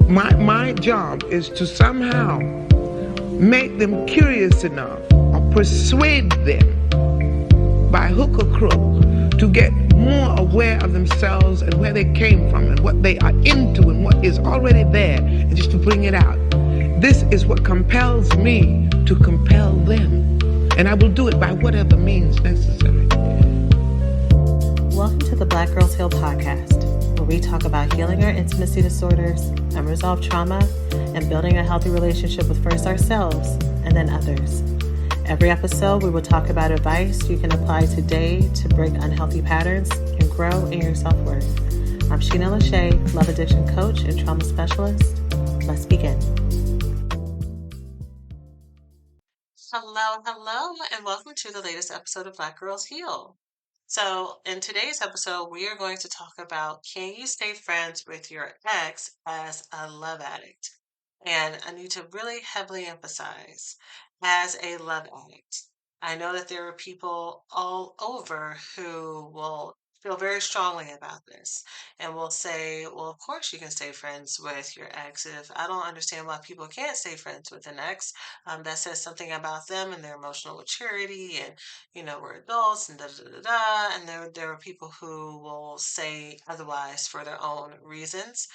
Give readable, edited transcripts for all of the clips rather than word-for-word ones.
My job is to somehow make them curious enough or persuade them by hook or crook to get more aware of themselves and where they came from and what they are into and what is already there, and just to bring it out. This is what compels me to compel them, and I will do it by whatever means necessary. Welcome to the Black Girls Heal podcast, where we talk about healing our intimacy disorders, unresolved trauma, and building a healthy relationship with first ourselves and then others. Every episode, we will talk about advice you can apply today to break unhealthy patterns and grow in your self-worth. I'm Shena, Love Addiction Coach and Trauma Specialist. Let's begin. Hello, and welcome to the latest episode of Black Girls Heal. So, in today's episode, we are going to talk about, can you stay friends with your ex as a love addict? And I need to really heavily emphasize, as a love addict. I know that there are people all over who will feel very strongly about this and will say, well, of course you can stay friends with your ex. If I don't understand why people can't stay friends with an ex, that says something about them and their emotional maturity, and we're adults and da da da da. And there are people who will say otherwise for their own reasons.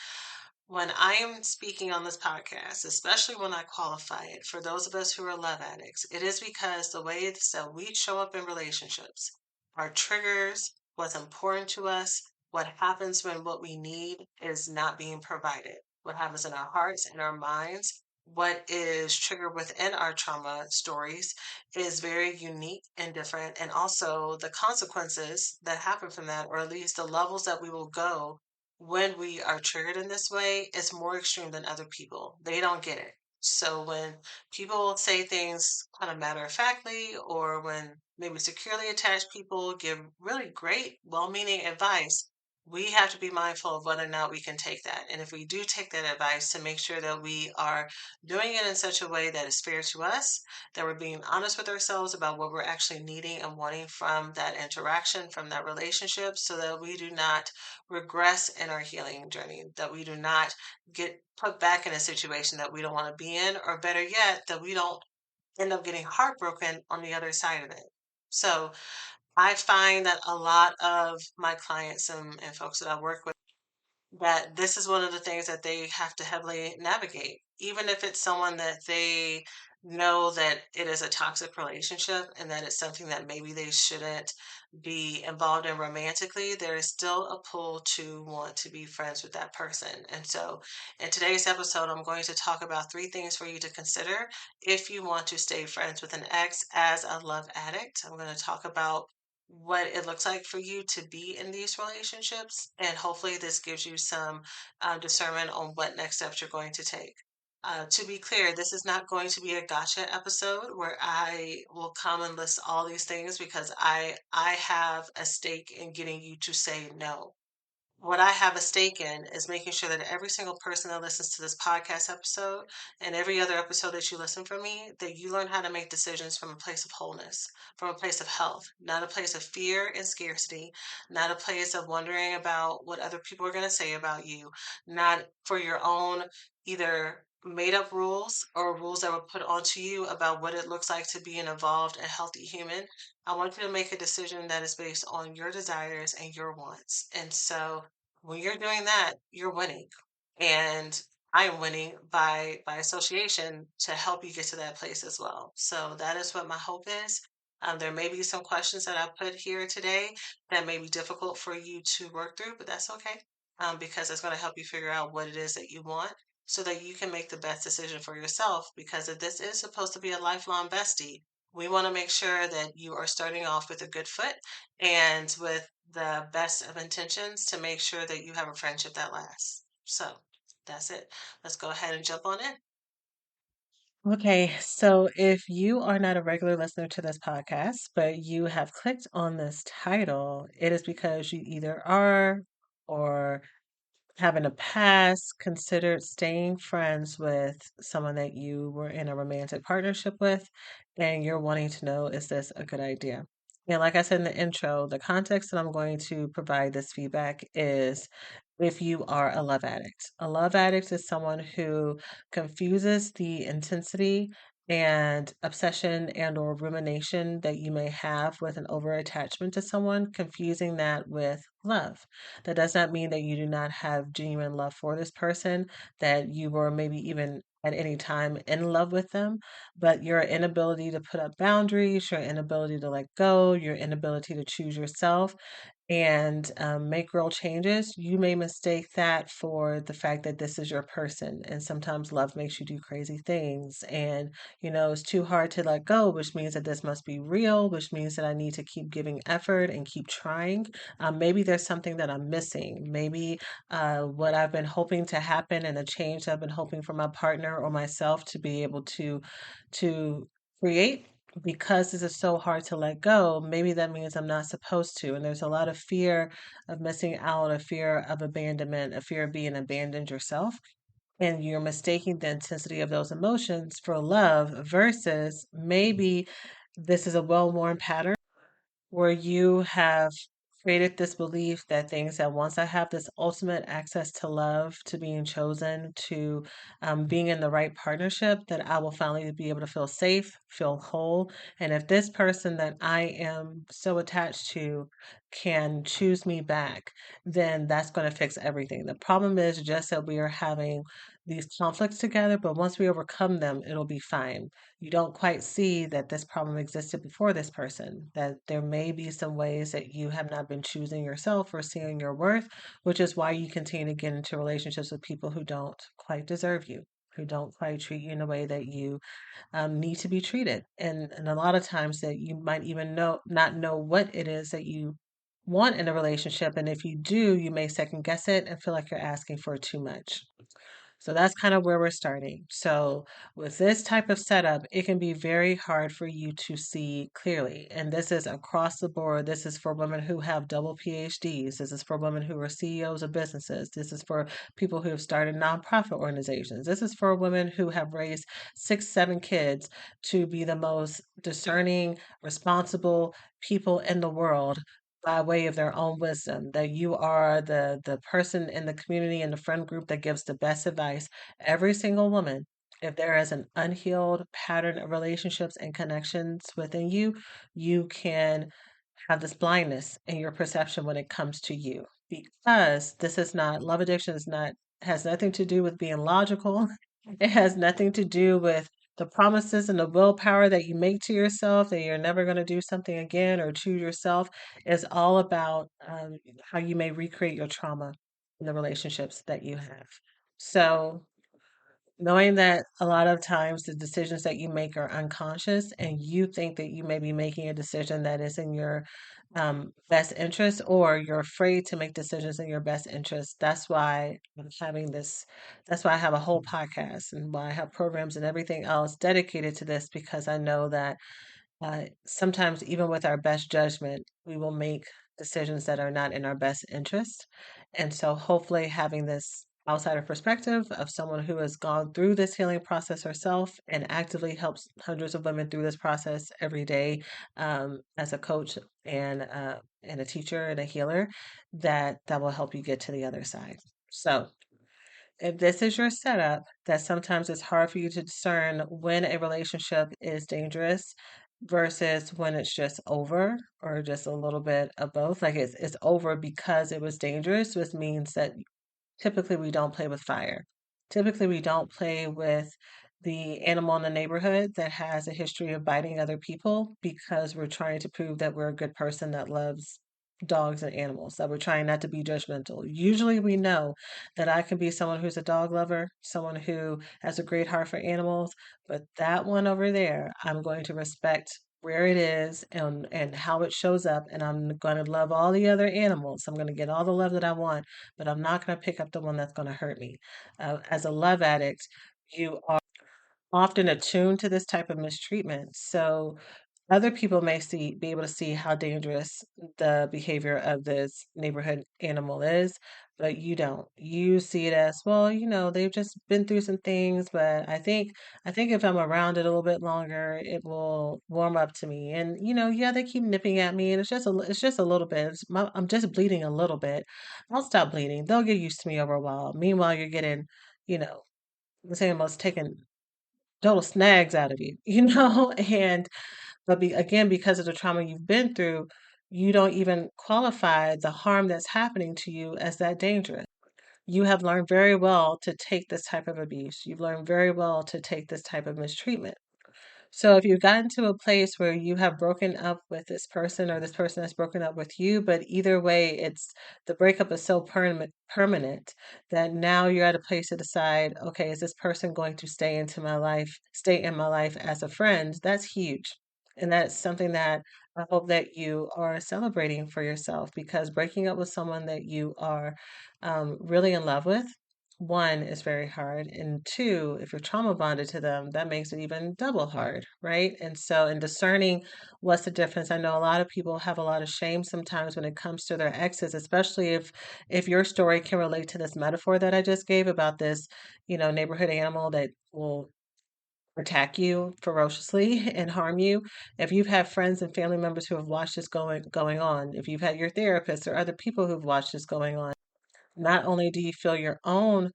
When I am speaking on this podcast, especially when I qualify it for those of us who are love addicts, it is because the ways that we show up in relationships, our triggers, what's important to us, what happens when what we need is not being provided, what happens in our hearts and our minds, what is triggered within our trauma stories is very unique and different. And also the consequences that happen from that, or at least the levels that we will go when we are triggered in this way, is more extreme than other people. They don't get it. So when people say things kind of matter of factly, or when maybe securely attached people give really great, well meaning advice, we have to be mindful of whether or not we can take that. And if we do take that advice, to make sure that we are doing it in such a way that is fair to us, that we're being honest with ourselves about what we're actually needing and wanting from that interaction, from that relationship, so that we do not regress in our healing journey, that we do not get put back in a situation that we don't want to be in, or better yet, that we don't end up getting heartbroken on the other side of it. So I find that a lot of my clients and folks that I work with, that this is one of the things that they have to heavily navigate, even if it's someone that they know that it is a toxic relationship and that it's something that maybe they shouldn't be involved in romantically. There is still a pull to want to be friends with that person. And so in today's episode, I'm going to talk about 3 things for you to consider if you want to stay friends with an ex as a love addict. I'm going to talk about what it looks like for you to be in these relationships. And hopefully, this gives you some discernment on what next steps you're going to take. To be clear, this is not going to be a gotcha episode where I will come and list all these things, because I have a stake in getting you to say no. What I have a stake in is making sure that every single person that listens to this podcast episode and every other episode that you listen from me, that you learn how to make decisions from a place of wholeness, from a place of health, not a place of fear and scarcity, not a place of wondering about what other people are going to say about you, not for your own either made up rules or rules that were put onto you about what it looks like to be an evolved and healthy human. I want you to make a decision that is based on your desires and your wants. And so when you're doing that, you're winning. And I am winning by association to help you get to that place as well. So that is what my hope is. There may be some questions that I put here today that may be difficult for you to work through, but that's okay, because it's going to help you figure out what it is that you want, so that you can make the best decision for yourself. Because if this is supposed to be a lifelong bestie, we want to make sure that you are starting off with a good foot and with the best of intentions, to make sure that you have a friendship that lasts. So that's it. Let's go ahead and jump on in. Okay, so if you are not a regular listener to this podcast, but you have clicked on this title, it is because you either are, or have in the past considered staying friends with someone that you were in a romantic partnership with, and you're wanting to know, is this a good idea? And like I said in the intro, the context that I'm going to provide this feedback is if you are a love addict. A love addict is someone who confuses the intensity and obsession and or rumination that you may have with an over attachment to someone, confusing that with love. That does not mean that you do not have genuine love for this person, that you were maybe even at any time in love with them, but your inability to put up boundaries, your inability to let go, your inability to choose yourself and make real changes, you may mistake that for the fact that this is your person. And sometimes love makes you do crazy things. And, it's too hard to let go, which means that this must be real, which means that I need to keep giving effort and keep trying. Maybe there's something that I'm missing. Maybe what I've been hoping to happen and the change I've been hoping for my partner or myself to be able to create, because this is so hard to let go, maybe that means I'm not supposed to. And there's a lot of fear of missing out, a fear of abandonment, a fear of being abandoned yourself. And you're mistaking the intensity of those emotions for love versus maybe this is a well worn pattern where you have created this belief that things that once I have this ultimate access to love, to being chosen, to being in the right partnership, that I will finally be able to feel safe, feel whole. And if this person that I am so attached to can choose me back, then that's going to fix everything. The problem is just that we are having these conflicts together, but once we overcome them, it'll be fine. You don't quite see that this problem existed before this person, that there may be some ways that you have not been choosing yourself or seeing your worth, which is why you continue to get into relationships with people who don't quite deserve you, who don't quite treat you in a way that you need to be treated. And a lot of times that you might even not know what it is that you want in a relationship. And if you do, you may second guess it and feel like you're asking for too much. So that's kind of where we're starting. So, with this type of setup, it can be very hard for you to see clearly. And this is across the board. This is for women who have double PhDs. This is for women who are CEOs of businesses. This is for people who have started nonprofit organizations. This is for women who have raised six, seven kids to be the most discerning, responsible people in the world by way of their own wisdom, that you are the person in the community and the friend group that gives the best advice. Every single woman, if there is an unhealed pattern of relationships and connections within you, you can have this blindness in your perception when it comes to you. Because this is not, love addiction is not, has nothing to do with being logical. It has nothing to do with the promises and the willpower that you make to yourself that you're never going to do something again or choose yourself. It's all about how you may recreate your trauma in the relationships that you have. So, knowing that a lot of times the decisions that you make are unconscious and you think that you may be making a decision that is in your best interest, or you're afraid to make decisions in your best interest. That's why I'm having this, that's why I have a whole podcast and why I have programs and everything else dedicated to this, because I know that sometimes, even with our best judgment, we will make decisions that are not in our best interest. And so, hopefully, having this outsider perspective of someone who has gone through this healing process herself and actively helps hundreds of women through this process every day, as a coach and a teacher and a healer, that will help you get to the other side. So, if this is your setup, that sometimes it's hard for you to discern when a relationship is dangerous versus when it's just over or just a little bit of both. Like it's over because it was dangerous, which means that typically we don't play with fire. Typically we don't play with the animal in the neighborhood that has a history of biting other people because we're trying to prove that we're a good person that loves dogs and animals, that we're trying not to be judgmental. Usually we know that I can be someone who's a dog lover, someone who has a great heart for animals, but that one over there, I'm going to respect where it is and how it shows up, and I'm going to love all the other animals. I'm going to get all the love that I want, but I'm not going to pick up the one that's going to hurt me. As a love addict, you are often attuned to this type of mistreatment. So Other people may be able to see how dangerous the behavior of this neighborhood animal is, but you don't. You see it as, well, they've just been through some things, but I think if I'm around it a little bit longer, it will warm up to me. And yeah, they keep nipping at me, and it's just a little bit. I'm just bleeding a little bit. I'll stop bleeding. They'll get used to me over a while. Meanwhile, you're getting, you know, the same almost taking total snags out of you, and again, because of the trauma you've been through, you don't even qualify the harm that's happening to you as that dangerous. You have learned very well to take this type of abuse. You've learned very well to take this type of mistreatment. So if you've gotten to a place where you have broken up with this person or this person has broken up with you, but either way, it's the breakup is so permanent that now you're at a place to decide, okay, is this person going to stay in my life as a friend? That's huge. And that's something that I hope that you are celebrating for yourself, because breaking up with someone that you are really in love with, one, is very hard, and two, if you're trauma bonded to them, that makes it even double hard, right? And so, in discerning what's the difference, I know a lot of people have a lot of shame sometimes when it comes to their exes, especially if your story can relate to this metaphor that I just gave about this, neighborhood animal that will attack you ferociously and harm you. If you've had friends and family members who have watched this going on, if you've had your therapist or other people who've watched this going on, not only do you feel your own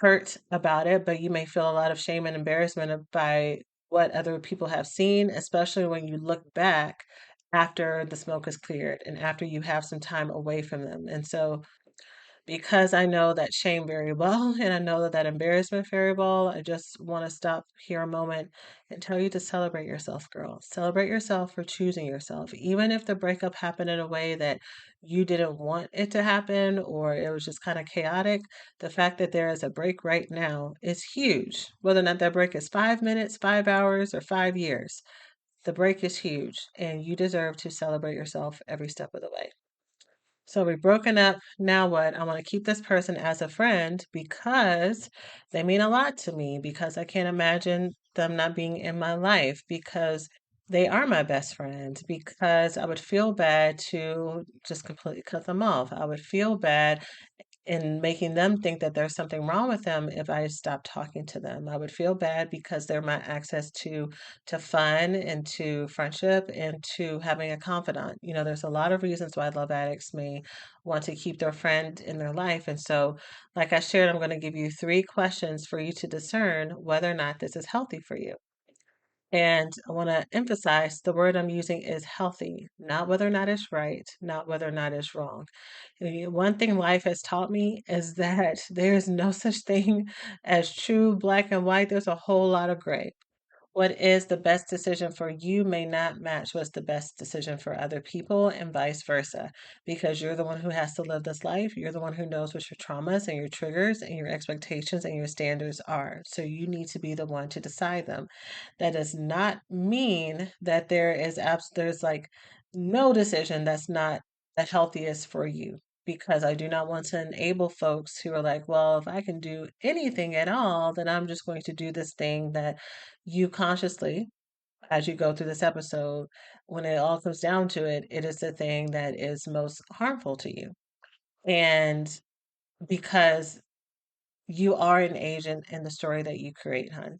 hurt about it, but you may feel a lot of shame and embarrassment by what other people have seen, especially when you look back after the smoke is cleared and after you have some time away from them. And so, because I know that shame very well and I know that embarrassment very well, I just want to stop here a moment and tell you to celebrate yourself, girl. Celebrate yourself for choosing yourself. Even if the breakup happened in a way that you didn't want it to happen or it was just kind of chaotic, the fact that there is a break right now is huge. Whether or not that break is 5 minutes, 5 hours, or 5 years, the break is huge and you deserve to celebrate yourself every step of the way. So we've broken up. Now what? I want to keep this person as a friend because they mean a lot to me, because I can't imagine them not being in my life, because they are my best friend, because I would feel bad to just completely cut them off. I would feel bad in making them think that there's something wrong with them if I stop talking to them. I would feel bad because they're my access to fun and to friendship and to having a confidant. There's a lot of reasons why love addicts may want to keep their friend in their life. And so, like I shared, I'm going to give you 3 questions for you to discern whether or not this is healthy for you. And I want to emphasize the word I'm using is healthy, not whether or not it's right, not whether or not it's wrong. One thing life has taught me is that there's no such thing as true black and white. There's a whole lot of gray. What is the best decision for you may not match what's the best decision for other people, and vice versa. Because you're the one who has to live this life. You're the one who knows what your traumas and your triggers and your expectations and your standards are. So you need to be the one to decide them. That does not mean that there's like no decision that's not the healthiest for you. Because I do not want to enable folks who are like, well, if I can do anything at all, then I'm just going to do this thing that you consciously, as you go through this episode, when it all comes down to it, it is the thing that is most harmful to you. And because you are an agent in the story that you create, hon.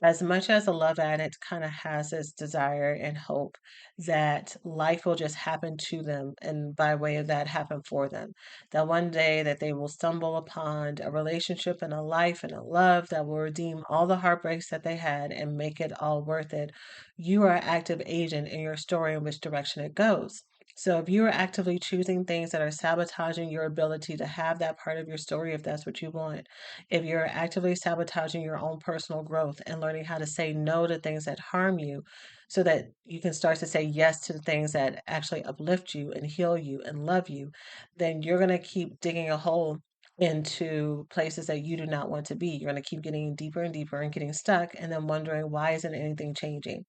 As much as a love addict kind of has this desire and hope that life will just happen to them, and by way of that, happen for them, that one day that they will stumble upon a relationship and a life and a love that will redeem all the heartbreaks that they had and make it all worth it, you are an active agent in your story in which direction it goes. So if you are actively choosing things that are sabotaging your ability to have that part of your story, if that's what you want, if you're actively sabotaging your own personal growth and learning how to say no to things that harm you so that you can start to say yes to the things that actually uplift you and heal you and love you, then you're going to keep digging a hole into places that you do not want to be. You're going to keep getting deeper and deeper and getting stuck and then wondering, why isn't anything changing?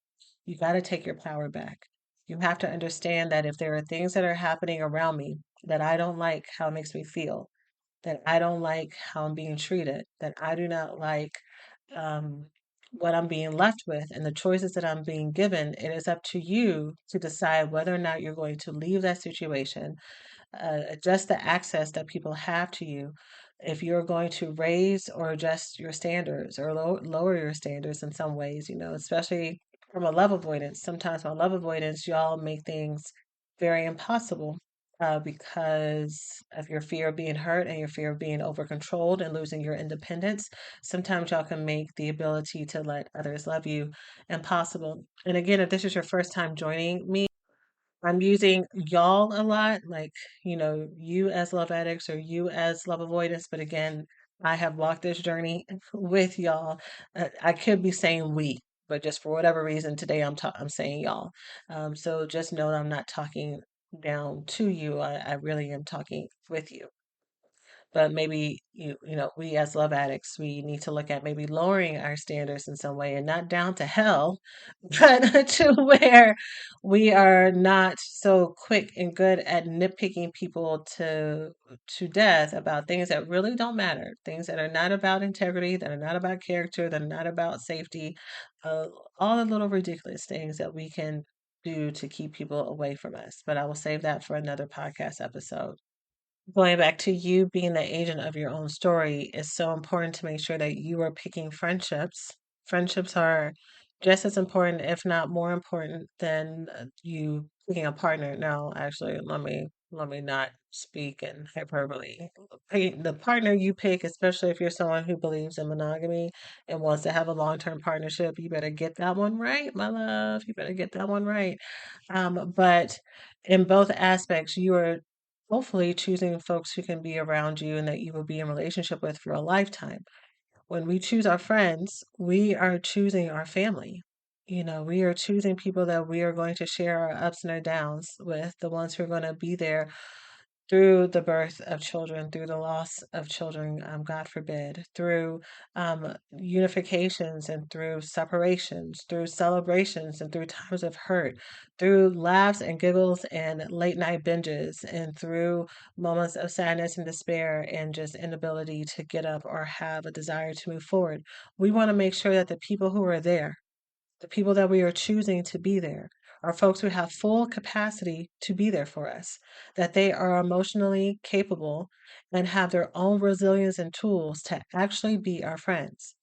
You got to take your power back. You have to understand that if there are things that are happening around me that I don't like how it makes me feel, that I don't like how I'm being treated, that I do not like um, what I'm being left with and the choices that I'm being given, it is up to you to decide whether or not you're going to leave that situation, adjust the access that people have to you, if you're going to raise or adjust your standards or lower your standards in some ways, especially from a love avoidance. Sometimes from love avoidance, y'all make things very impossible. Because of your fear of being hurt and your fear of being over controlled and losing your independence, sometimes y'all can make the ability to let others love you impossible. And again, if this is your first time joining me, I'm using y'all a lot, like, you as love addicts or you as love avoidance. But again, I have walked this journey with y'all. I could be saying we, but just for whatever reason today I'm saying y'all. So just know that I'm not talking down to you. I really am talking with you. But maybe we as love addicts, we need to look at maybe lowering our standards in some way and not down to hell, but to where we are not so quick and good at nitpicking people to death about things that really don't matter, things that are not about integrity, that are not about character, that are not about safety, uh, all the little ridiculous things that we can do to keep people away from us. But I will save that for another podcast episode. Going back to you being the agent of your own story, is so important to make sure that you are picking friendships. Friendships are just as important, if not more important, than you picking a partner. No, actually, let me not speak in hyperbole. The partner you pick, especially if you're someone who believes in monogamy and wants to have a long-term partnership, you better get that one right, my love. You better get that one right. But in both aspects, you are hopefully choosing folks who can be around you and that you will be in relationship with for a lifetime. When we choose our friends, we are choosing our family. We are choosing people that we are going to share our ups and our downs with, the ones who are going to be there through the birth of children, through the loss of children, God forbid, through unifications and through separations, through celebrations and through times of hurt, through laughs and giggles and late night binges, and through moments of sadness and despair and just inability to get up or have a desire to move forward. We want to make sure that the people who are there, the people that we are choosing to be there, are folks who have full capacity to be there for us, that they are emotionally capable and have their own resilience and tools to actually be our friends,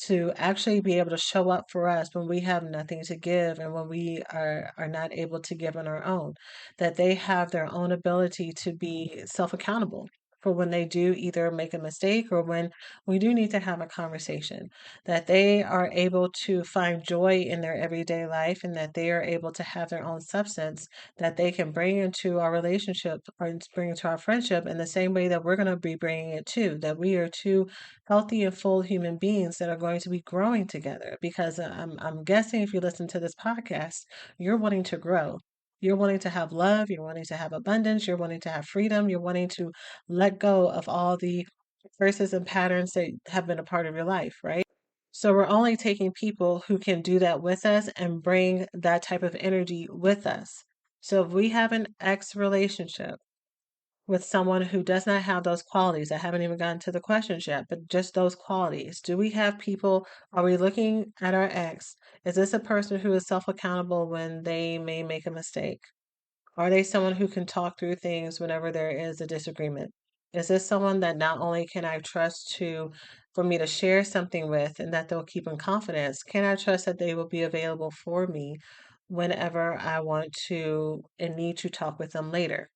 to actually be able to show up for us when we have nothing to give and when we are not able to give on our own, that they have their own ability to be self accountable for when they do either make a mistake or when we do need to have a conversation, that they are able to find joy in their everyday life and that they are able to have their own substance that they can bring into our relationship or bring into our friendship in the same way that we're going to be bringing it too, that we are two healthy and full human beings that are going to be growing together. Because I'm guessing if you listen to this podcast, you're wanting to grow. You're wanting to have love, you're wanting to have abundance, you're wanting to have freedom, you're wanting to let go of all the curses and patterns that have been a part of your life, right? So we're only taking people who can do that with us and bring that type of energy with us. So if we have an ex relationship with someone who does not have those qualities, I haven't even gotten to the questions yet, but just those qualities. Do we have people, are we looking at our ex? Is this a person who is self accountable when they may make a mistake? Are they someone who can talk through things whenever there is a disagreement? Is this someone that not only can I trust to for me to share something with and that they'll keep in confidence, can I trust that they will be available for me whenever I want to and need to talk with them later?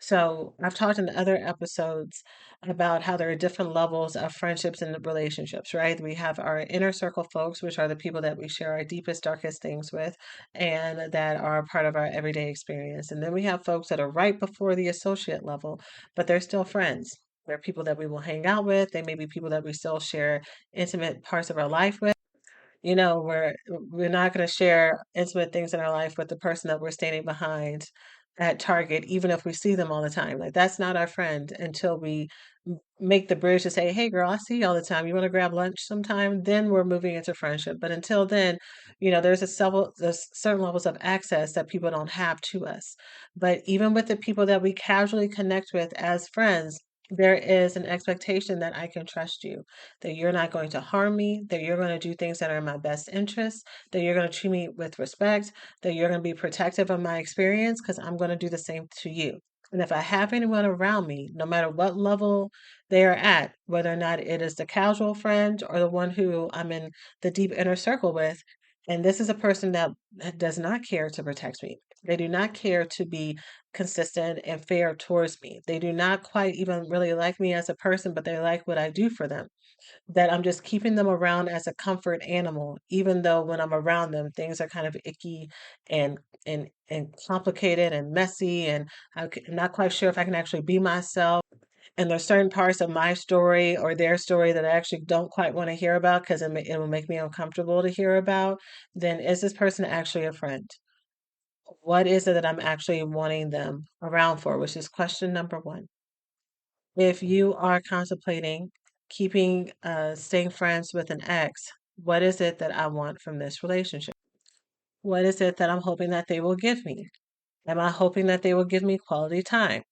So I've talked in other episodes about how there are different levels of friendships and relationships, right? We have our inner circle folks, which are the people that we share our deepest, darkest things with, and that are part of our everyday experience. And then we have folks that are right before the associate level, but they're still friends. They're people that we will hang out with. They may be people that we still share intimate parts of our life with. We're not going to share intimate things in our life with the person that we're standing behind at Target, even if we see them all the time. Like that's not our friend until we make the bridge to say, "Hey, girl, I see you all the time. You want to grab lunch sometime?" Then we're moving into friendship. But until then, there's certain levels of access that people don't have to us. But even with the people that we casually connect with as friends, There is an expectation that I can trust you, that you're not going to harm me, that you're going to do things that are in my best interest, that you're going to treat me with respect, that you're going to be protective of my experience because I'm going to do the same to you. And if I have anyone around me, no matter what level they are at, whether or not it is the casual friend or the one who I'm in the deep inner circle with, and this is a person that does not care to protect me. They do not care to be consistent and fair towards me. They do not quite even really like me as a person, but they like what I do for them. That I'm just keeping them around as a comfort animal, even though when I'm around them, things are kind of icky and and complicated and messy, and I'm not quite sure if I can actually be myself. And there's certain parts of my story or their story that I actually don't quite want to hear about because it will make me uncomfortable to hear about. Then is this person actually a friend? What is it that I'm actually wanting them around for? Which is question number one. If you are contemplating staying friends with an ex, what is it that I want from this relationship? What is it that I'm hoping that they will give me? Am I hoping that they will give me quality time?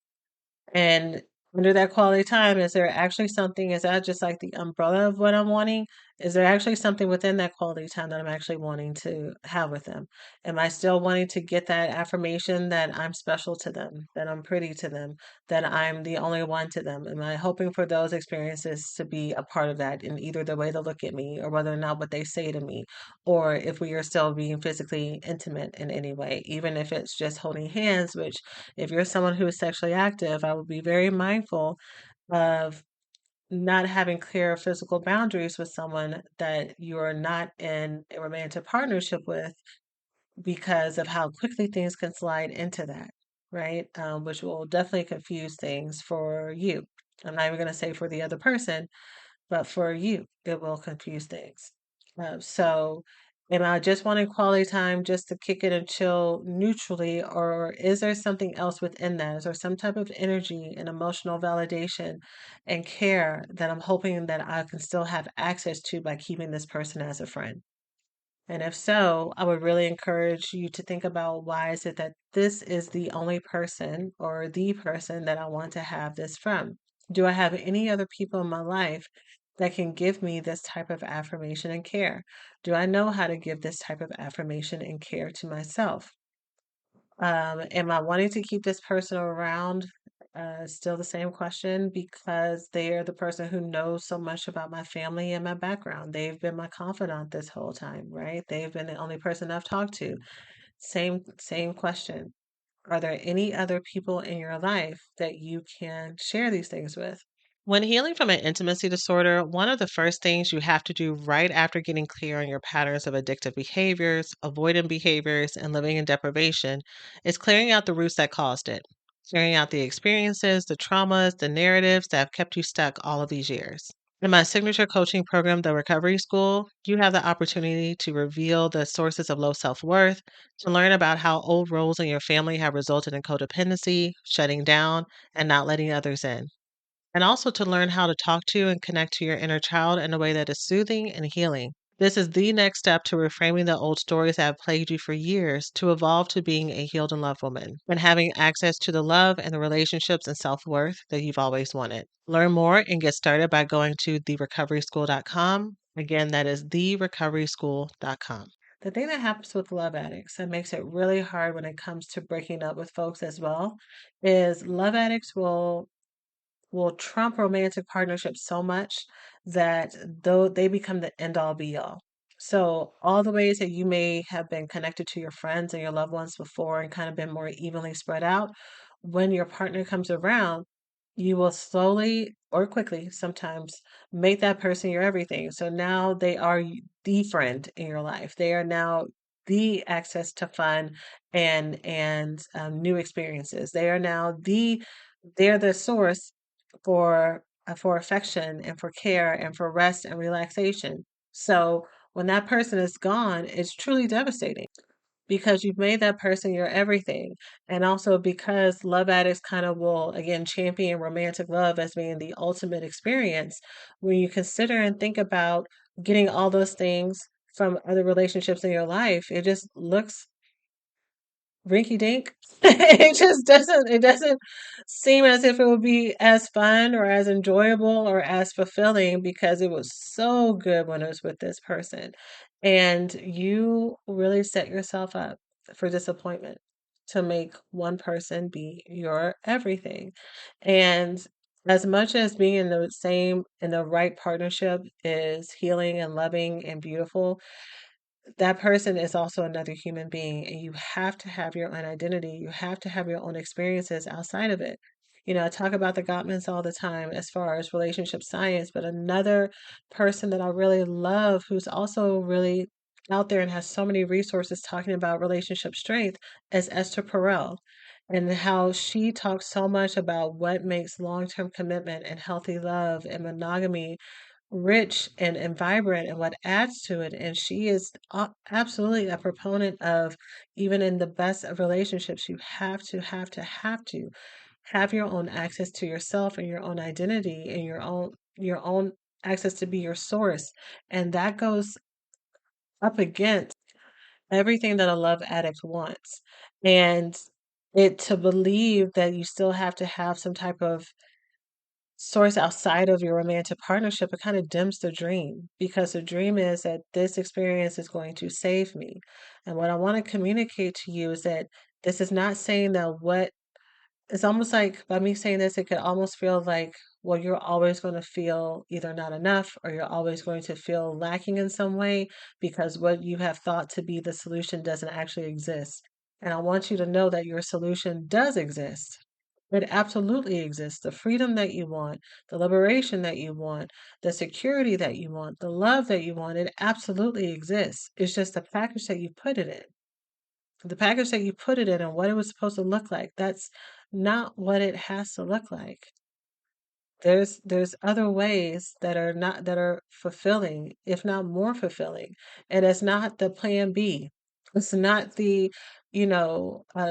And under that quality time, is there actually something, is that just like the umbrella of what I'm wanting? Is there actually something within that quality time that I'm actually wanting to have with them? Am I still wanting to get that affirmation that I'm special to them, that I'm pretty to them, that I'm the only one to them? Am I hoping for those experiences to be a part of that in either the way they look at me or whether or not what they say to me, or if we are still being physically intimate in any way, even if it's just holding hands, which if you're someone who is sexually active, I would be very mindful of not having clear physical boundaries with someone that you are not in a romantic partnership with because of how quickly things can slide into that, right? Which will definitely confuse things for you. I'm not even going to say for the other person, but for you, it will confuse things. So, am I just wanting quality time just to kick it and chill neutrally, or is there something else within that? Is there some type of energy and emotional validation and care that I'm hoping that I can still have access to by keeping this person as a friend? And if so, I would really encourage you to think about why is it that this is the only person or the person that I want to have this from? Do I have any other people in my life that can give me this type of affirmation and care? Do I know how to give this type of affirmation and care to myself? Am I wanting to keep this person around? Still the same question because they are the person who knows so much about my family and my background. They've been my confidant this whole time, right? They've been the only person I've talked to. Same question. Are there any other people in your life that you can share these things with? When healing from an intimacy disorder, one of the first things you have to do right after getting clear on your patterns of addictive behaviors, avoidant behaviors, and living in deprivation is clearing out the roots that caused it. Clearing out the experiences, the traumas, the narratives that have kept you stuck all of these years. In my signature coaching program, The Recovery School, you have the opportunity to reveal the sources of low self worth, to learn about how old roles in your family have resulted in codependency, shutting down, and not letting others in, and also to learn how to talk to and connect to your inner child in a way that is soothing and healing. This is the next step to reframing the old stories that have plagued you for years to evolve to being a healed and loved woman and having access to the love and the relationships and self worth that you've always wanted. Learn more and get started by going to therecoveryschool.com. Again, that is therecoveryschool.com. The thing that happens with love addicts that makes it really hard when it comes to breaking up with folks as well is love addicts will trump romantic partnerships so much that though they become the end all be all. So all the ways that you may have been connected to your friends and your loved ones before and kind of been more evenly spread out, when your partner comes around, you will slowly or quickly sometimes make that person your everything. So now they are the friend in your life. They are now the access to fun and new experiences. They are now they're the source for affection and for care and for rest and relaxation. So when that person is gone, it's truly devastating because you've made that person your everything. And also because love addicts kind of will again champion romantic love as being the ultimate experience, when you consider and think about getting all those things from other relationships in your life, it just looks rinky dink. It doesn't seem as if it would be as fun or as enjoyable or as fulfilling because it was so good when it was with this person. And you really set yourself up for disappointment to make one person be your everything. And as much as being in the right partnership is healing and loving and beautiful, that person is also another human being, and you have to have your own identity. You have to have your own experiences outside of it. I talk about the Gottmans all the time as far as relationship science, but another person that I really love who's also really out there and has so many resources talking about relationship strength is Esther Perel, and how she talks so much about what makes long-term commitment and healthy love and monogamy rich and vibrant and what adds to it. And she is absolutely a proponent of, even in the best of relationships, you have to have your own access to yourself and your own identity and your own access to be your source. And that goes up against everything that a love addict wants. And it to believe that you still have to have some type of source outside of your romantic partnership, it kind of dims the dream, because the dream is that this experience is going to save me. And what I want to communicate to you is that this is not saying that what it's almost like by me saying this, it could almost feel like, well, you're always going to feel either not enough or you're always going to feel lacking in some way because what you have thought to be the solution doesn't actually exist. And I want you to know that your solution does exist. It absolutely exists. The freedom that you want, the liberation that you want, the security that you want, the love that you want, it absolutely exists. It's just the package that you put it in. The package that you put it in and what it was supposed to look like, that's not what it has to look like. There's other ways that are fulfilling, if not more fulfilling. And it's not the plan B. It's not the,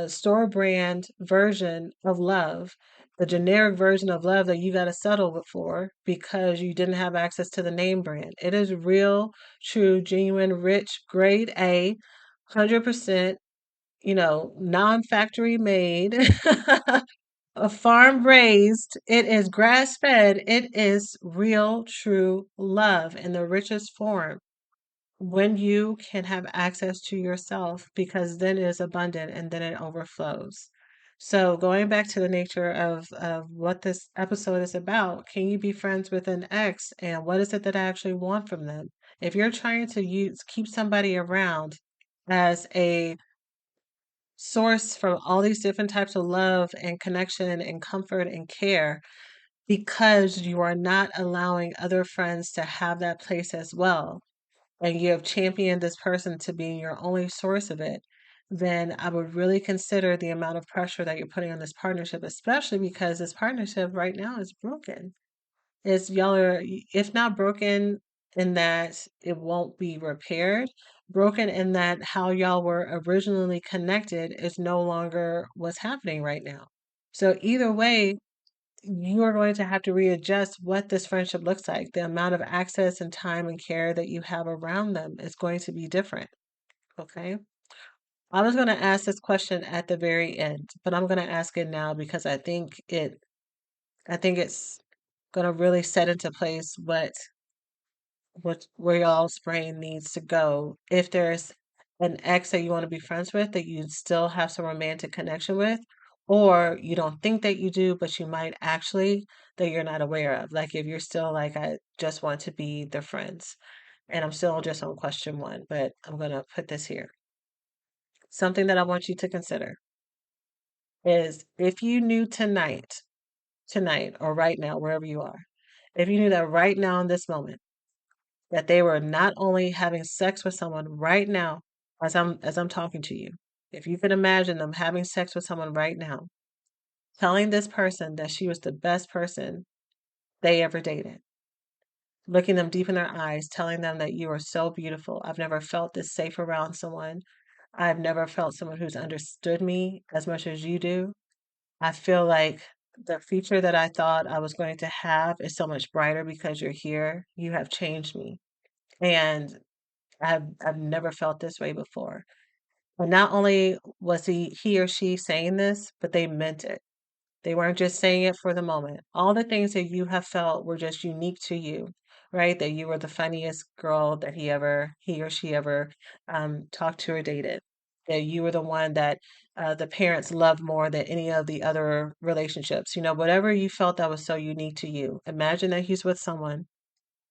store brand version of love, the generic version of love that you got to settle for because you didn't have access to the name brand. It is real, true, genuine, rich, grade A, 100%, non-factory made, a farm raised, it is grass fed, it is real, true love in the richest form when you can have access to yourself, because then it is abundant and then it overflows. So, going back to the nature of what this episode is about, can you be friends with an ex and what is it that I actually want from them? If you're trying to keep somebody around as a source from all these different types of love and connection and comfort and care, because you are not allowing other friends to have that place as well, and you have championed this person to be your only source of it, then I would really consider the amount of pressure that you're putting on this partnership, especially because this partnership right now is broken. Is y'all are, if not broken in that it won't be repaired, broken in that how y'all were originally connected is no longer what's happening right now. So either way, you are going to have to readjust what this friendship looks like. The amount of access and time and care that you have around them is going to be different. Okay. I was going to ask this question at the very end, but I'm going to ask it now because I think it's going to really set into place where y'all's brain needs to go. If there's an ex that you want to be friends with that you still have some romantic connection with, or you don't think that you do, but you might actually, that you're not aware of. Like if you're still like, I just want to be their friends. And I'm still just on question one, but I'm going to put this here. Something that I want you to consider is if you knew tonight, or right now, wherever you are, if you knew that right now in this moment, that they were not only having sex with someone right now as I'm talking to you. If you could imagine them having sex with someone right now, telling this person that she was the best person they ever dated, looking them deep in their eyes, telling them that you are so beautiful. I've never felt this safe around someone. I've never felt someone who's understood me as much as you do. I feel like the future that I thought I was going to have is so much brighter because you're here. You have changed me. And I've never felt this way before. And not only was he or she saying this, but they meant it. They weren't just saying it for the moment. All the things that you have felt were just unique to you, right? That you were the funniest girl that he or she ever talked to or dated. That you were the one that the parents loved more than any of the other relationships. You know, whatever you felt that was so unique to you. Imagine that he's with someone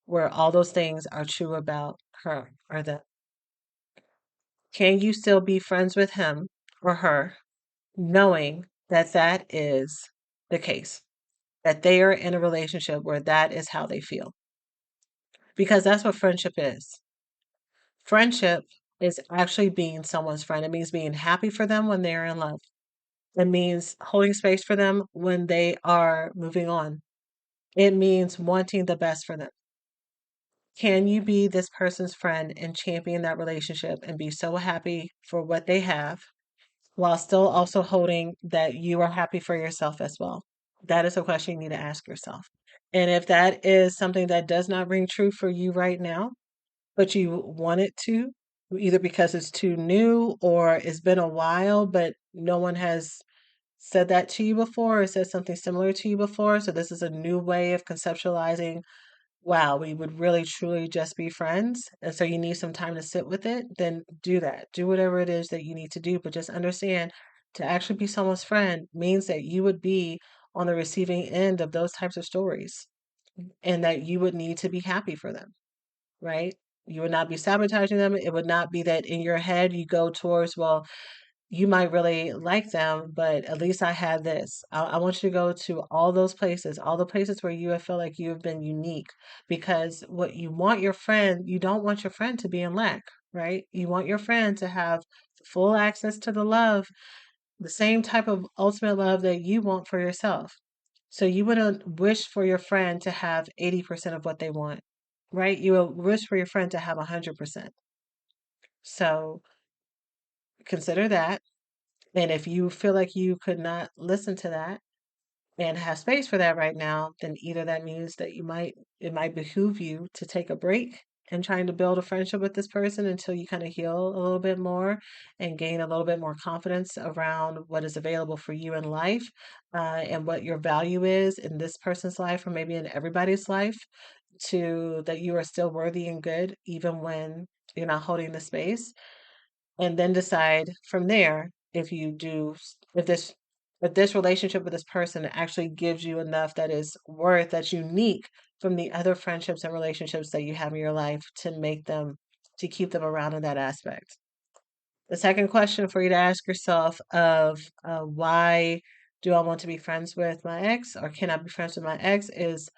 where all those things are true about her or them. Can you still be friends with him or her knowing that that is the case? That they are in a relationship where that is how they feel. Because that's what friendship is. Friendship is actually being someone's friend. It means being happy for them when they're in love. It means holding space for them when they are moving on. It means wanting the best for them. Can you be this person's friend and champion that relationship and be so happy for what they have while still also holding that you are happy for yourself as well? That is a question you need to ask yourself. And if that is something that does not ring true for you right now, but you want it to, either because it's too new or it's been a while, but no one has said that to you before or said something similar to you before. So this is a new way of conceptualizing, wow, we would really truly just be friends. And so you need some time to sit with it, then do that. Do whatever it is that you need to do. But just understand to actually be someone's friend means that you would be on the receiving end of those types of stories and that you would need to be happy for them, right? You would not be sabotaging them. It would not be that in your head you go towards, well, you might really like them, but at least I had this. I want you to go to all those places, all the places where you have felt like you have been unique. Because what you want your friend, you don't want your friend to be in lack, right? You want your friend to have full access to the love, the same type of ultimate love that you want for yourself. So you wouldn't wish for your friend to have 80% of what they want, right? You would wish for your friend to have 100%. So consider that. And if you feel like you could not listen to that and have space for that right now, then either that means that it might behoove you to take a break and trying to build a friendship with this person until you kind of heal a little bit more and gain a little bit more confidence around what is available for you in life, and what your value is in this person's life or maybe in everybody's life, to that you are still worthy and good even when you're not holding the space, and then decide from there if you do if this relationship with this person actually gives you enough that is worth that's unique from the other friendships and relationships that you have in your life to make them to keep them around in that aspect. The second question for you to ask yourself of why do I want to be friends with my ex or can I be friends with my ex is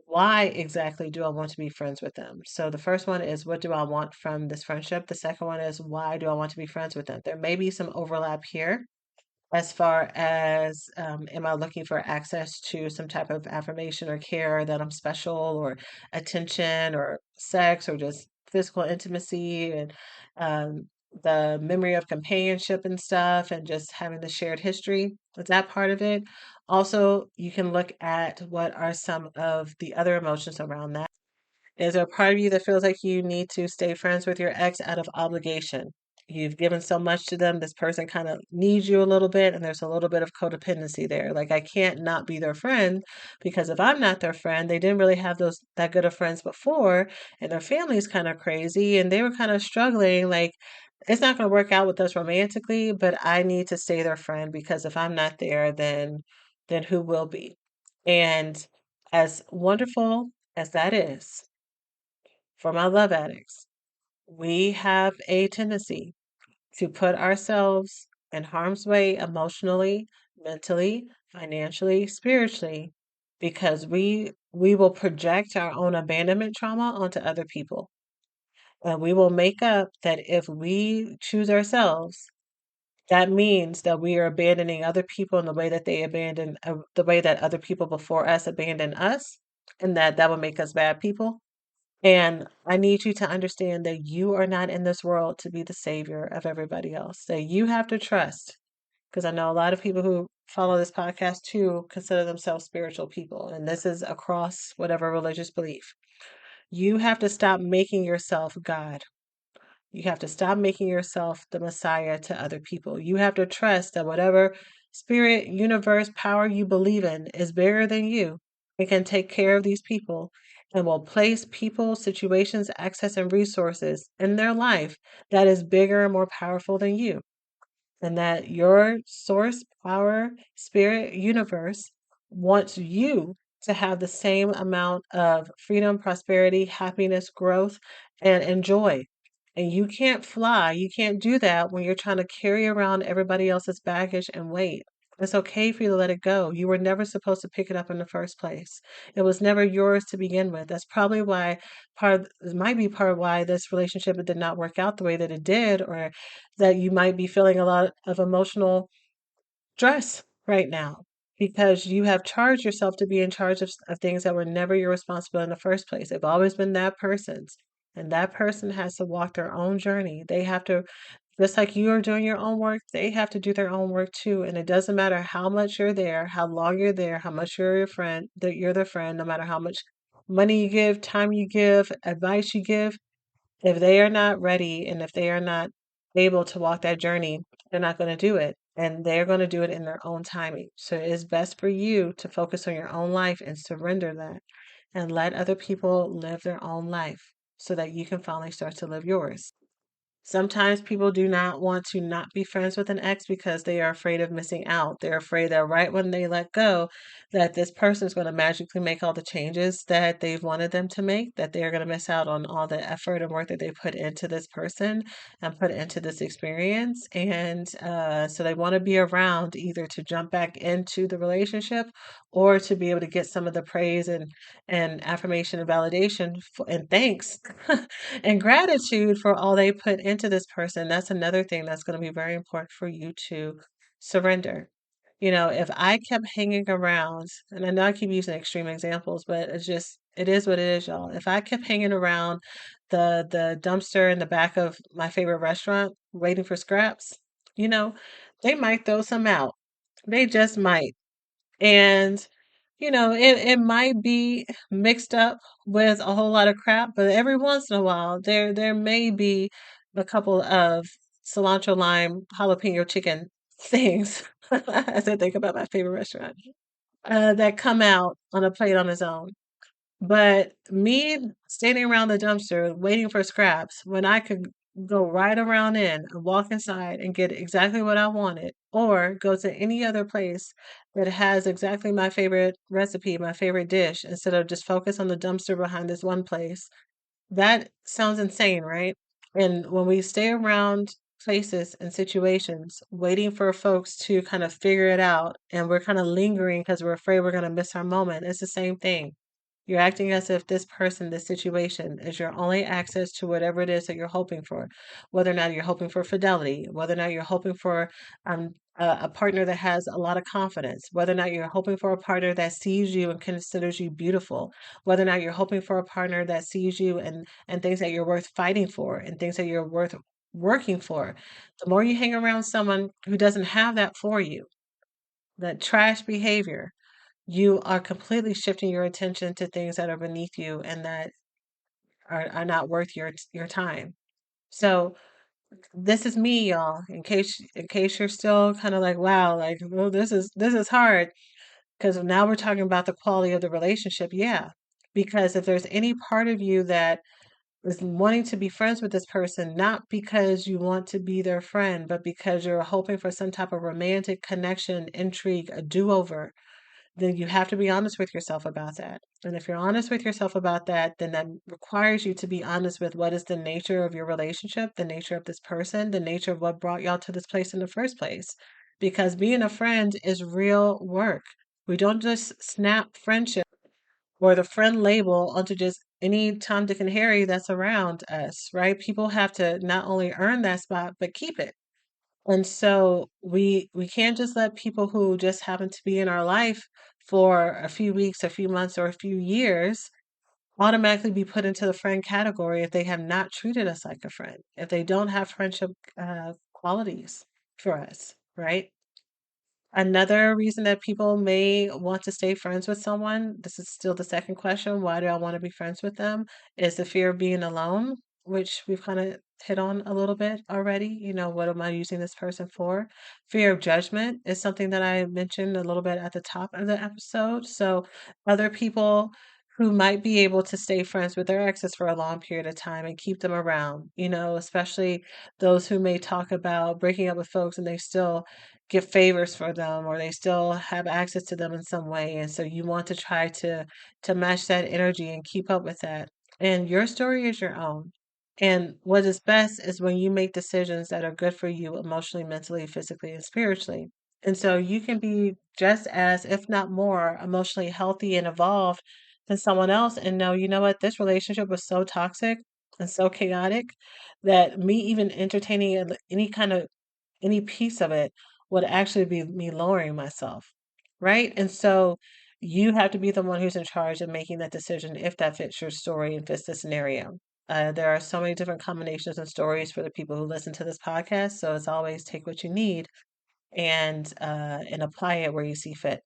why exactly do I want to be friends with them? So the first one is what do I want from this friendship? The second one is why do I want to be friends with them? There may be some overlap here as far as am I looking for access to some type of affirmation or care that I'm special or attention or sex or just physical intimacy and um, the memory of companionship and stuff and just having the shared history. Is that part of it? Also, you can look at what are some of the other emotions around that. Is there a part of you that feels like you need to stay friends with your ex out of obligation? You've given so much to them, this person kind of needs you a little bit, and there's a little bit of codependency there. Like I can't not be their friend because if I'm not their friend, they didn't really have those that good of friends before, and their family's kind of crazy, and they were kind of struggling. Like it's not going to work out with us romantically, but I need to stay their friend because if I'm not there, then who will be? And as wonderful as that is, for my love addicts, we have a tendency to put ourselves in harm's way emotionally, mentally, financially, spiritually, because we will project our own abandonment trauma onto other people. And we will make up that if we choose ourselves, that means that we are abandoning other people in the way that they abandon the way that other people before us abandoned us, and that would make us bad people. And I need you to understand that you are not in this world to be the savior of everybody else. That you have to trust, because I know a lot of people who follow this podcast too consider themselves spiritual people, and this is across whatever religious belief. You have to stop making yourself God. You have to stop making yourself the Messiah to other people. You have to trust that whatever spirit, universe, power you believe in is bigger than you and can take care of these people and will place people, situations, access, and resources in their life that is bigger and more powerful than you, and that your source, power, spirit, universe wants you to have the same amount of freedom, prosperity, happiness, growth, and joy. And you can't fly, you can't do that when you're trying to carry around everybody else's baggage and weight. It's okay for you to let it go. You were never supposed to pick it up in the first place. It was never yours to begin with. That's probably why it might be part of why this relationship did not work out the way that it did, or that you might be feeling a lot of emotional stress right now because you have charged yourself to be in charge of things that were never your responsibility in the first place. They've always been that person's. And that person has to walk their own journey. They have to, just like you are doing your own work, they have to do their own work too. And it doesn't matter how much you're there, how long you're there, how much you're your friend, that you're their friend, no matter how much money you give, time you give, advice you give, if they are not ready and if they are not able to walk that journey, they're not going to do it. And they're going to do it in their own timing. So it is best for you to focus on your own life and surrender that and let other people live their own life so that you can finally start to live yours. Sometimes people do not want to not be friends with an ex because they are afraid of missing out. They're afraid that right when they let go, that this person is going to magically make all the changes that they've wanted them to make, that they're going to miss out on all the effort and work that they put into this person and put into this experience. And so they want to be around either to jump back into the relationship or to be able to get some of the praise and affirmation and validation and thanks and gratitude for all they put into this person. That's another thing that's going to be very important for you to surrender. You know, if I kept hanging around, and I know I keep using extreme examples, but it is what it is, y'all. If I kept hanging around the dumpster in the back of my favorite restaurant waiting for scraps, you know, they might throw some out. They just might. And, it might be mixed up with a whole lot of crap, but every once in a while, there may be a couple of cilantro lime jalapeno chicken things, as I think about my favorite restaurant, that come out on a plate on its own. But me standing around the dumpster waiting for scraps when I could go right around in and walk inside and get exactly what I wanted, or go to any other place that has exactly my favorite recipe, my favorite dish, instead of just focus on the dumpster behind this one place. That sounds insane, right? And when we stay around places and situations waiting for folks to kind of figure it out and we're kind of lingering because we're afraid we're going to miss our moment, it's the same thing. You're acting as if this person, this situation is your only access to whatever it is that you're hoping for, whether or not you're hoping for fidelity, whether or not you're hoping for a partner that has a lot of confidence, whether or not you're hoping for a partner that sees you and considers you beautiful, whether or not you're hoping for a partner that sees you and thinks that you're worth fighting for and thinks that you're worth working for. The more you hang around someone who doesn't have that for you, that trash behavior, you are completely shifting your attention to things that are beneath you and that are not worth your time. So this is me, y'all. In case you're still kind of like, wow, like, well, this is hard because now we're talking about the quality of the relationship. Yeah, because if there's any part of you that is wanting to be friends with this person, not because you want to be their friend, but because you're hoping for some type of romantic connection, intrigue, a do-over, then you have to be honest with yourself about that. And if you're honest with yourself about that, then that requires you to be honest with what is the nature of your relationship, the nature of this person, the nature of what brought y'all to this place in the first place. Because being a friend is real work. We don't just snap friendship or the friend label onto just any Tom, Dick, and Harry that's around us, right? People have to not only earn that spot, but keep it. And so we can't just let people who just happen to be in our life for a few weeks, a few months, or a few years automatically be put into the friend category if they have not treated us like a friend, if they don't have friendship qualities for us, right? Another reason that people may want to stay friends with someone, this is still the second question, why do I want to be friends with them? Is the fear of being alone, which we've kind of hit on a little bit already. What am I using this person for? Fear of judgment is something that I mentioned a little bit at the top of the episode. So, other people who might be able to stay friends with their exes for a long period of time and keep them around, especially those who may talk about breaking up with folks and they still give favors for them or they still have access to them in some way. And so you want to try to match that energy and keep up with that. And your story is your own. And what is best is when you make decisions that are good for you emotionally, mentally, physically, and spiritually. And so you can be just as, if not more, emotionally healthy and evolved than someone else and know, you know what, this relationship was so toxic and so chaotic that me even entertaining any kind of any piece of it would actually be me lowering myself, right? And so you have to be the one who's in charge of making that decision if that fits your story and fits the scenario. There are so many different combinations and stories for the people who listen to this podcast, so it's always take what you need and apply it where you see fit.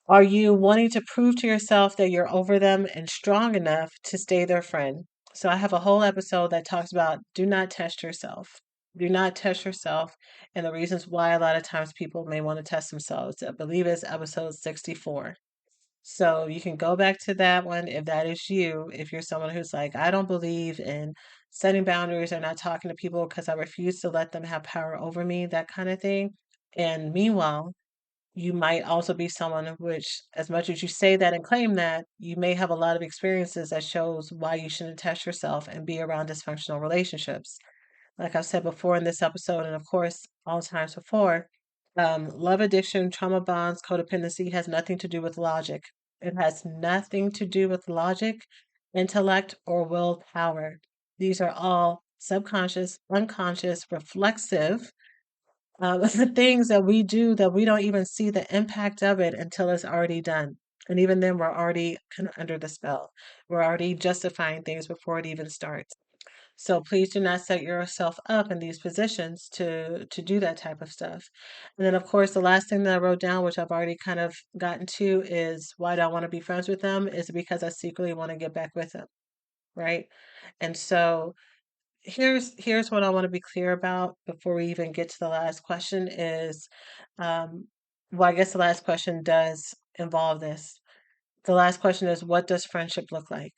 Are you wanting to prove to yourself that you're over them and strong enough to stay their friend? So I have a whole episode that talks about do not test yourself. Do not test yourself and the reasons why a lot of times people may want to test themselves. I believe it's episode 64. So you can go back to that one if that is you. If you're someone who's like, I don't believe in setting boundaries or not talking to people because I refuse to let them have power over me, that kind of thing. And meanwhile, you might also be someone in which, as much as you say that and claim that, you may have a lot of experiences that shows why you shouldn't test yourself and be around dysfunctional relationships. Like I've said before in this episode, and of course, all times before, love addiction, trauma bonds, codependency has nothing to do with logic. It has nothing to do with logic, intellect, or willpower. These are all subconscious, unconscious, reflexive the things that we do that we don't even see the impact of it until it's already done. And even then, we're already kind of under the spell. We're already justifying things before it even starts. So please do not set yourself up in these positions to do that type of stuff. And then, of course, the last thing that I wrote down, which I've already kind of gotten to, is why do I want to be friends with them? Is because I secretly want to get back with them, right? And so here's what I want to be clear about before we even get to the last question is um well, I guess the last question does involve this. The last question is what does friendship look like?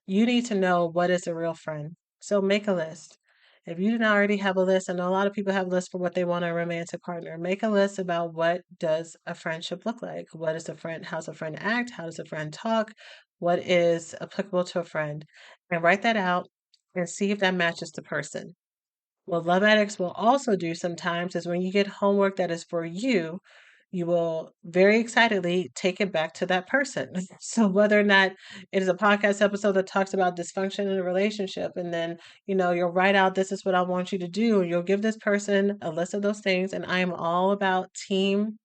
You need to know what is a real friend. So make a list. If you do not already have a list, I know a lot of people have lists for what they want in a romantic partner. Make a list about what does a friendship look like? What is a friend? How's a friend act? How does a friend talk? What is applicable to a friend? And write that out and see if that matches the person. What love addicts will also do sometimes is when you get homework that is for you, you will very excitedly take it back to that person. So whether or not it is a podcast episode that talks about dysfunction in a relationship, and then, you'll write out this is what I want you to do, and you'll give this person a list of those things. And I am all about team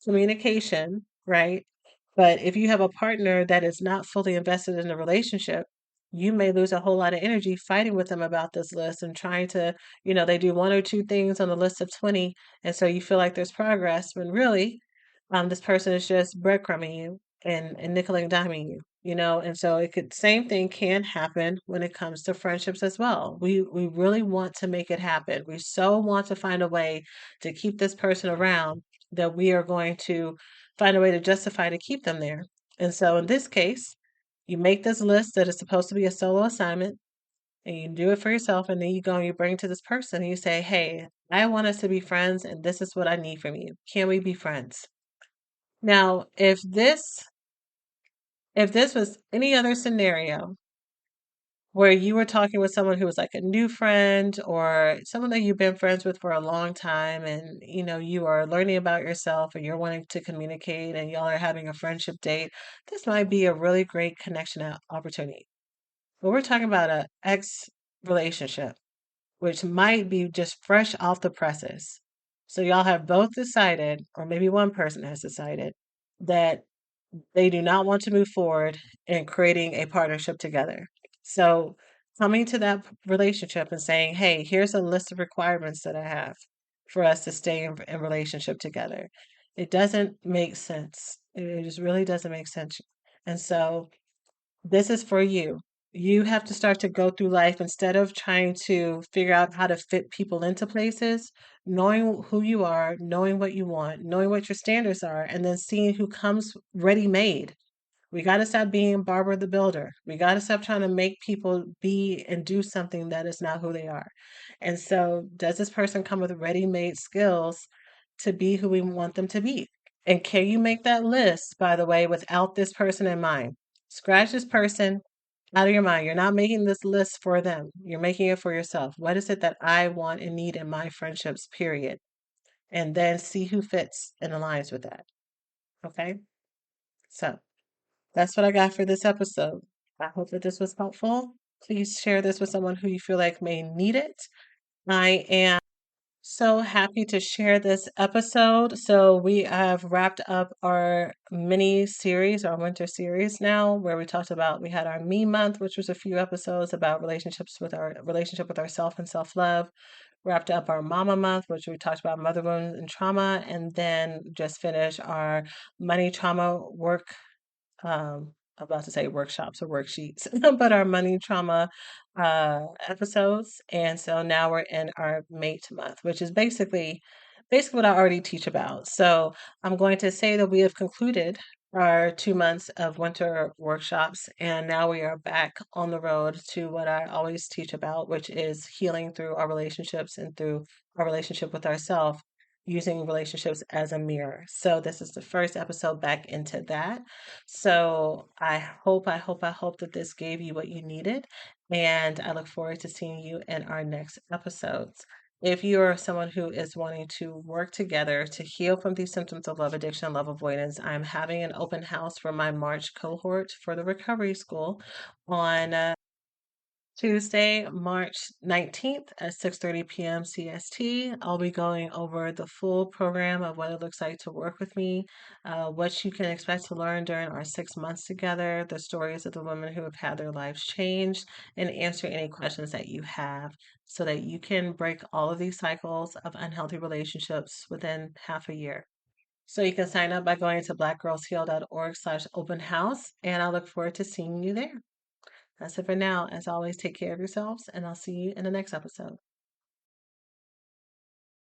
communication, right? But if you have a partner that is not fully invested in the relationship, you may lose a whole lot of energy fighting with them about this list and trying to, they do one or two things on the list of 20. And so you feel like there's progress when really this person is just breadcrumbing you and nickel and diming you, and so same thing can happen when it comes to friendships as well. We really want to make it happen. We so want to find a way to keep this person around that we are going to find a way to justify to keep them there. And so in this case, you make this list that is supposed to be a solo assignment and you do it for yourself. And then you go and you bring it to this person and you say, hey, I want us to be friends and this is what I need from you. Can we be friends? Now, if this was any other scenario where you were talking with someone who was like a new friend or someone that you've been friends with for a long time and you are learning about yourself and you're wanting to communicate and y'all are having a friendship date, this might be a really great connection opportunity. But we're talking about an ex relationship, which might be just fresh off the presses. So y'all have both decided, or maybe one person has decided, that they do not want to move forward in creating a partnership together. So coming to that relationship and saying, hey, here's a list of requirements that I have for us to stay in relationship together. It doesn't make sense. It just really doesn't make sense. And so this is for you. You have to start to go through life instead of trying to figure out how to fit people into places, knowing who you are, knowing what you want, knowing what your standards are, and then seeing who comes ready made. We got to stop being Barbara the Builder. We got to stop trying to make people be and do something that is not who they are. And so, does this person come with ready made skills to be who we want them to be? And can you make that list, by the way, without this person in mind? Scratch this person out of your mind. You're not making this list for them, you're making it for yourself. What is it that I want and need in my friendships, period? And then see who fits and aligns with that. Okay? So, that's what I got for this episode. I hope that this was helpful. Please share this with someone who you feel like may need it. I am so happy to share this episode. So, we have wrapped up our mini series, our winter series now, where we had our Me Month, which was a few episodes about our relationship with ourself and self love. Wrapped up our Mama Month, which we talked about mother wounds and trauma, and then just finished our money trauma work I'm about to say workshops or worksheets, but our money trauma episodes. And so now we're in our mate month, which is basically what I already teach about. So I'm going to say that we have concluded our 2 months of winter workshops, and now we are back on the road to what I always teach about, which is healing through our relationships and through our relationship with ourselves, using relationships as a mirror. So this is the first episode back into that. So I hope that this gave you what you needed. And I look forward to seeing you in our next episodes. If you are someone who is wanting to work together to heal from these symptoms of love addiction, love avoidance, I'm having an open house for my March cohort for the recovery school on Tuesday, March 19th at 6:30 p.m. CST. I'll be going over the full program of what it looks like to work with me, what you can expect to learn during our 6 months together, the stories of the women who have had their lives changed, and answer any questions that you have so that you can break all of these cycles of unhealthy relationships within half a year. So you can sign up by going to blackgirlsheal.org/open house, and I look forward to seeing you there. That's it for now. As always, take care of yourselves, and I'll see you in the next episode.